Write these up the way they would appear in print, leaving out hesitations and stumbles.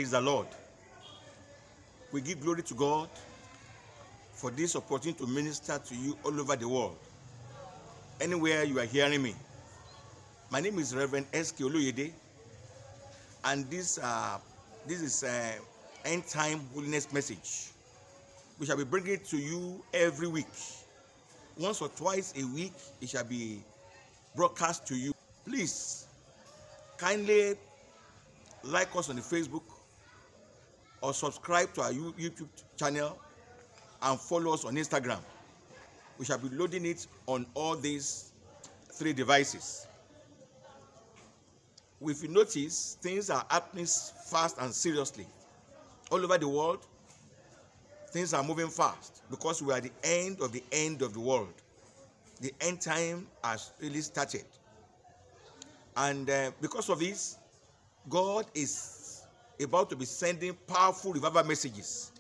Praise the Lord. We give glory to God for this opportunity to minister to you all over the world. Anywhere you are hearing me. My name is Reverend S.K. Oluyede, and this is End Time Holiness Message. We shall be bringing it to you every week. Once or twice a week, it shall be broadcast to you. Please, kindly like us on the Facebook or subscribe to our YouTube channel and follow us on Instagram. We shall be loading it on all these 3 devices. If you notice, things are happening fast and seriously. All over the world, things are moving fast because we are at the end of the world. The end time has really started. And because of this, God is about to be sending powerful revival messages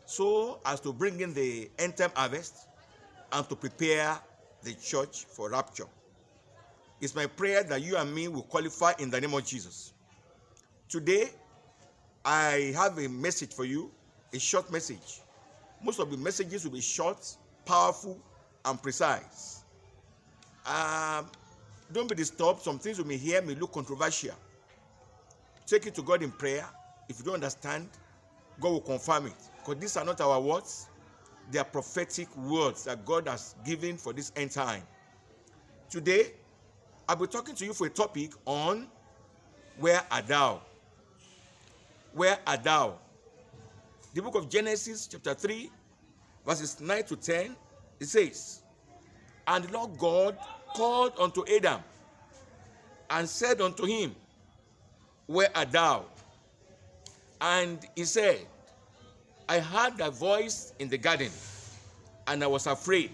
so as to bring in the end time harvest and to prepare the church for rapture. It's my prayer that you and me will qualify in the name of Jesus. Today, I have a message for you, a short message. Most of the messages will be short, powerful, and precise. Don't be disturbed. Some things you may hear may look controversial. Take it to God in prayer. If you don't understand, God will confirm it. Because these are not our words. They are prophetic words that God has given for this end time. Today, I'll be talking to you for a topic on where art thou? Where art thou? The book of Genesis chapter 3, verses 9 to 10, it says, "And the Lord God called unto Adam and said unto him, Where art thou? And he said, I heard thy voice in the garden, and I was afraid,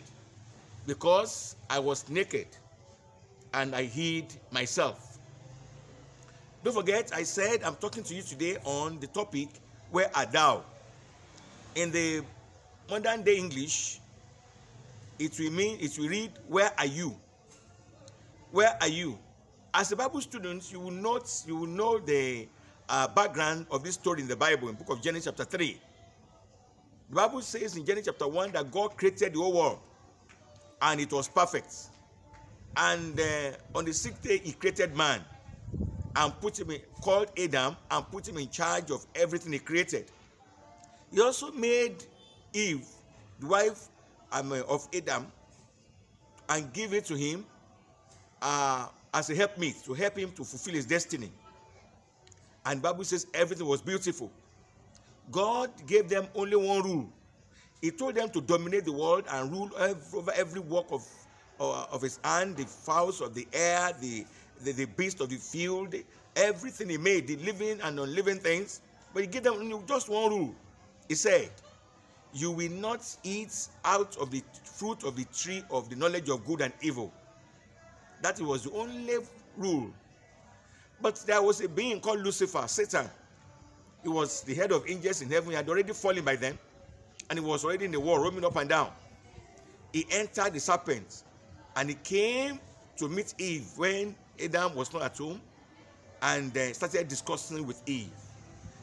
because I was naked, and I hid myself." Don't forget, I said I'm talking to you today on the topic, where art thou? In the modern day English, it will read, where are you? Where are you? As a Bible student, you will know the background of this story in the Bible, in the book of Genesis chapter 3. The Bible says in Genesis chapter 1 that God created the whole world, and it was perfect. And on the 6th day, he created man and called Adam and put him in charge of everything he created. He also made Eve, the wife of Adam, and give it to him as a helpmeet to help him to fulfill his destiny. And the Bible says everything was beautiful. God gave them only one rule. He told them to dominate the world and rule over every work of his hand, the fowls of the air, the beasts of the field, everything he made, the living and non-living things. But he gave them just one rule. He said, you will not eat out of the fruit of the tree of the knowledge of good and evil. That was the only rule. But there was a being called Lucifer, Satan. He was the head of angels in heaven. He had already fallen by them, and he was already in the world, roaming up and down. He entered the serpent, and he came to meet Eve when Adam was not at home, and started discussing with Eve.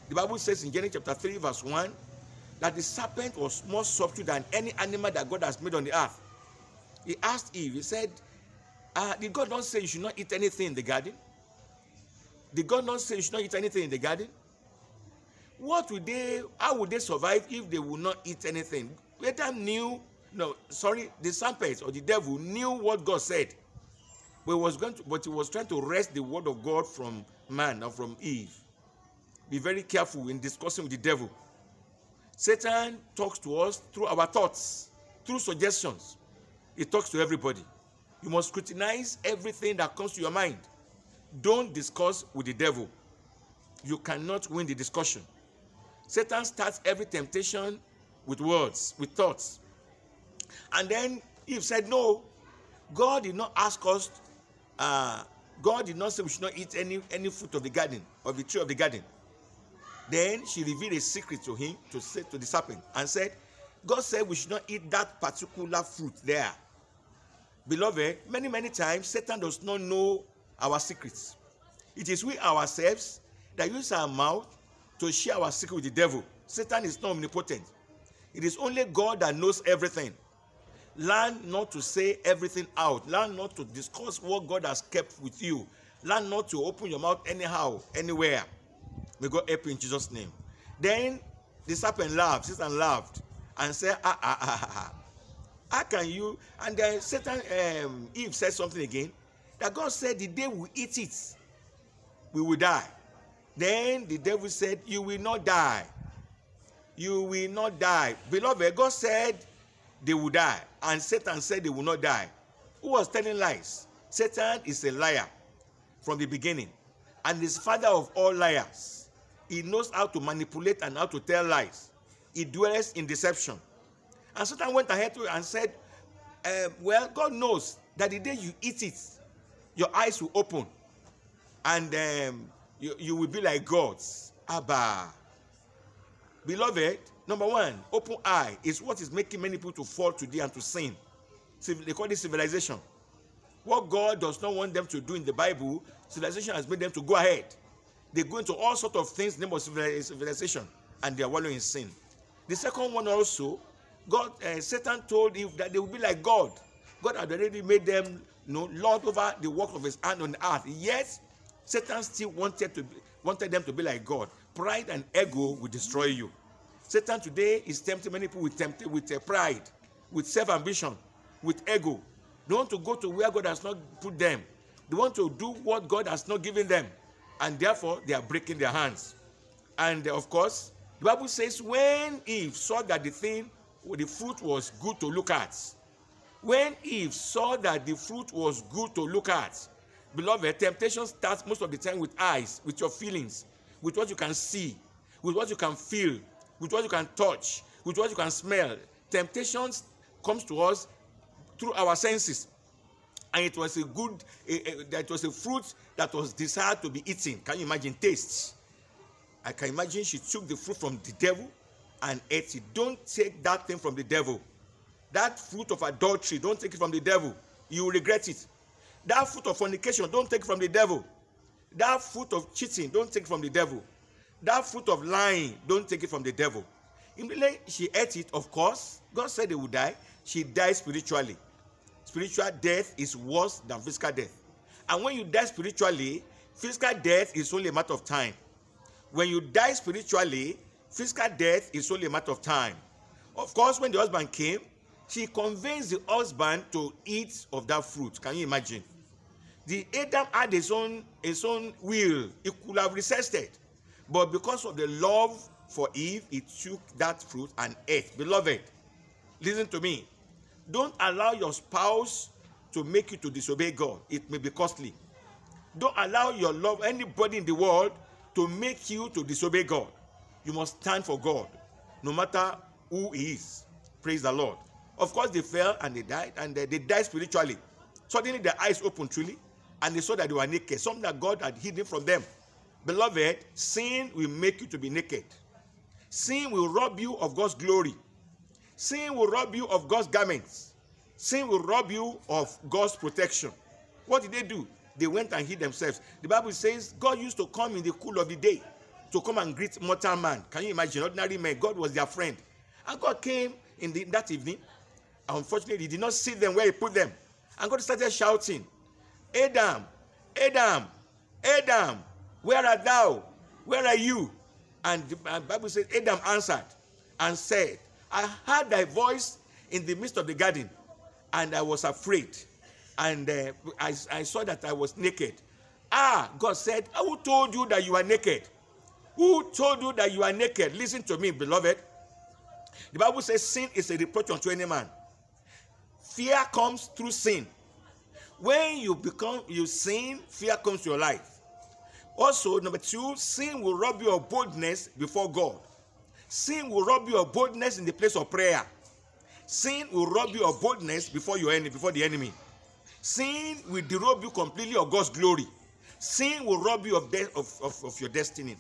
The Bible says in Genesis chapter 3, verse 1, that the serpent was more subtle than any animal that God has made on the earth. He asked Eve, he said, did God not say you should not eat anything in the garden? Did God not say you should not eat anything in the garden? How would they survive if they would not eat anything? The serpent or the devil knew what God said. But he was trying to wrest the word of God from man or from Eve. Be very careful in discussing with the devil. Satan talks to us through our thoughts, through suggestions. He talks to everybody. You must scrutinize everything that comes to your mind. Don't discuss with the devil. You cannot win the discussion. Satan starts every temptation with words, with thoughts. And then Eve said, no, God did not ask us, God did not say we should not eat any fruit of the garden, of the tree of the garden. Then she revealed a secret to him, to the serpent, and said, God said we should not eat that particular fruit there. Beloved, many times Satan does not know our secrets. It is we ourselves that use our mouth to share our secret with the devil. Satan is not omnipotent. It is only God that knows everything. Learn not to say everything out. Learn not to discuss what God has kept with you. Learn not to open your mouth anyhow, anywhere. May God help you in Jesus' name. Then the serpent laughed, Satan laughed, and said, how can you? And then Satan, Eve said something again, that God said, the day we eat it, we will die. Then the devil said, you will not die. You will not die. Beloved, God said they will die, and Satan said they will not die. Who was telling lies? Satan is a liar from the beginning, and is father of all liars. He knows how to manipulate and how to tell lies. He dwells in deception. And Satan went ahead and said, well, God knows that the day you eat it, your eyes will open, and you will be like gods. Abba. Beloved, number one, open eye is what is making many people to fall today and to sin. They call it civilization. What God does not want them to do in the Bible, civilization has made them to go ahead. They go into all sorts of things in the name of civilization, and they are wallowing in sin. The second one also, Satan told Eve that they will be like God. God had already made them Lord over the work of his hand on the earth. Yet, Satan still wanted them to be like God. Pride and ego will destroy you. Satan today is tempting many people with pride, with self-ambition, with ego. They want to go to where God has not put them. They want to do what God has not given them. And therefore, they are breaking their hands. And of course, the Bible says when Eve saw that the fruit was good to look at, when Eve saw that the fruit was good to look at, beloved, temptation starts most of the time with eyes, with your feelings, with what you can see, with what you can feel, with what you can touch, with what you can smell. Temptation comes to us through our senses. And it was that was a fruit that was desired to be eaten. Can you imagine taste? I can imagine she took the fruit from the devil and ate it. Don't take that thing from the devil. That fruit of adultery, don't take it from the devil. You will regret it. That fruit of fornication, don't take it from the devil. That fruit of cheating, don't take it from the devil. That fruit of lying, don't take it from the devil. Immediately she ate it, of course. God said they would die. She died spiritually. Spiritual death is worse than physical death. And when you die spiritually, physical death is only a matter of time. When you die spiritually, physical death is only a matter of time. Of course, when the husband came, she convinced the husband to eat of that fruit. Can you imagine? The Adam had his own will. He could have resisted. But because of the love for Eve, he took that fruit and ate. Beloved, listen to me. Don't allow your spouse to make you to disobey God. It may be costly. Don't allow your love, anybody in the world, to make you to disobey God. You must stand for God, no matter who he is. Praise the Lord. Of course, they fell and they died, and they died spiritually. Suddenly, their eyes opened truly, and they saw that they were naked, something that God had hidden from them. Beloved, sin will make you to be naked. Sin will rob you of God's glory. Sin will rob you of God's garments. Sin will rob you of God's protection. What did they do? They went and hid themselves. The Bible says God used to come in the cool of the day to come and greet mortal man. Can you imagine? Ordinary men. God was their friend. And God came in that evening. Unfortunately, he did not see them where he put them. And God started shouting, Adam, Adam, Adam, where art thou? Where are you? And the Bible says, Adam answered and said, I heard thy voice in the midst of the garden, and I was afraid. And I saw that I was naked. God said, who told you that you are naked? Who told you that you are naked? Listen to me, beloved. The Bible says sin is a reproach unto any man. Fear comes through sin. When you sin, fear comes to your life. Also, number two, sin will rob you of boldness before God. Sin will rob you of boldness in the place of prayer. Sin will rob you of boldness before the enemy. Sin will derobe you completely of God's glory. Sin will rob you of your destiny.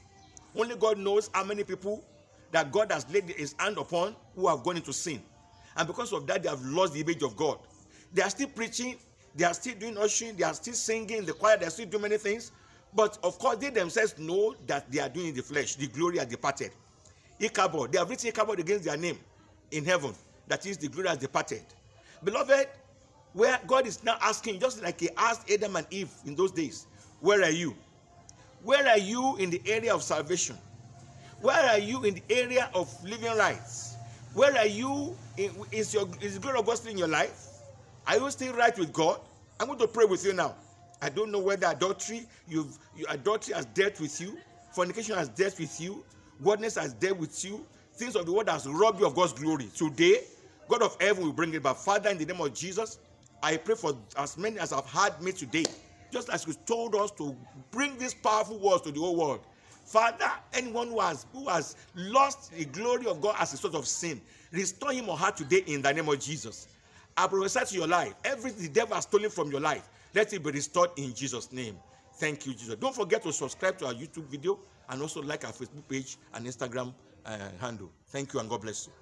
Only God knows how many people that God has laid his hand upon who have gone into sin. And because of that, they have lost the image of God. They are still preaching, they are still doing ushering, they are still singing in the choir, they are still doing many things. But of course, they themselves know that they are doing in the flesh. The glory has departed. Ichabod, they have written Ichabod against their name in heaven. That is, the glory has departed. Beloved, where God is now asking, just like he asked Adam and Eve in those days, where are you? Where are you in the area of salvation? Where are you in the area of living rights? Where are you? Is the glory of God still in your life? Are you still right with God? I'm going to pray with you now. I don't know whether adultery has dealt with you, fornication has dealt with you, godness has dealt with you, things of the world has robbed you of God's glory. Today, God of heaven will bring it back. Father, in the name of Jesus, I pray for as many as have heard me today, just as you told us to bring these powerful words to the whole world. Father, anyone who has lost the glory of God as a sort of sin, restore him or her today in the name of Jesus. I prophesy to your life, everything the devil has stolen from your life, let it be restored in Jesus' name. Thank you, Jesus. Don't forget to subscribe to our YouTube video and also like our Facebook page and Instagram handle. Thank you and God bless you.